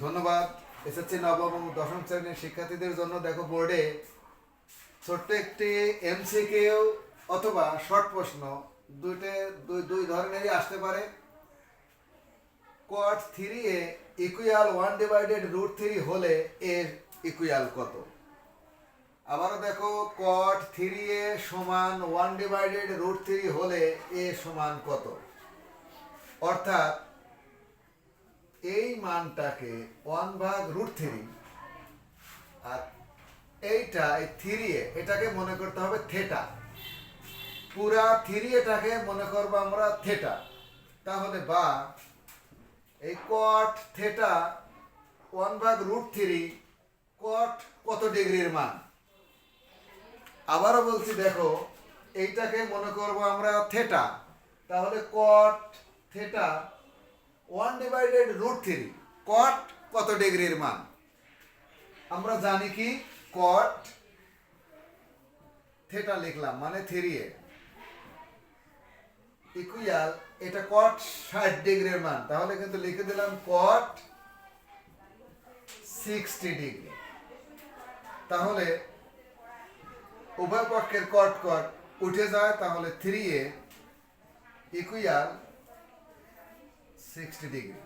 ধন্যবাদ। এসএসসি নবম এবং দশম শ্রেণীর শিক্ষার্থীদের জন্য দেখো বোর্ডে ছোট্ট একটি এমসিকিউ অথবা শর্ট প্রশ্ন দুই ধরনেরই আসতে পারে। cot 3a ইকুয়াল 1/√3 হলে a ইকুয়াল কত? আবারও দেখো cot 3a সমান 1/√3 হলে a সমান কত? অর্থাৎ এই মানটাকে 1/√3 আর এইটা এই 3a এটাকে মনে করতে হবে থেটা, পুরা 3aটাকে মনে করবো আমরা থেটা। তাহলে বা এই cot থেটা 1/√3 cot কত ডিগ্রির মান? আবারও বলছি দেখো এইটাকে মনে করবো আমরা থেটা, তাহলে cot থেটা 1/√3 cot কত ডিগ্রির মান? আমরা জানি কি cot থেটা লিখলাম মানে 3a ইকুয়াল এটা cot 60 ডিগ্রির মান, তাহলে কিন্তু লিখে দিলাম cot 60 ডিগ্রি। তাহলে উভয় পক্ষের cot cot উঠে যায়, তাহলে 3a ইকুয়াল 60 ডিগ্রি।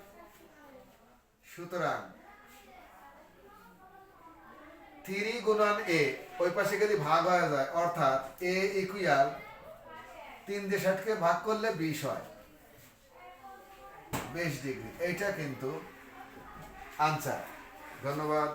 সুতরাং 3 গুণন a ওই পাশে যদি ভাগ হয়ে যায়, অর্থাৎ a ইকুয়াল 3 দিয়ে 60কে ভাগ করলে 20 হয়, 20 ডিগ্রি। এইটা কিন্তু আনসার। ধন্যবাদ।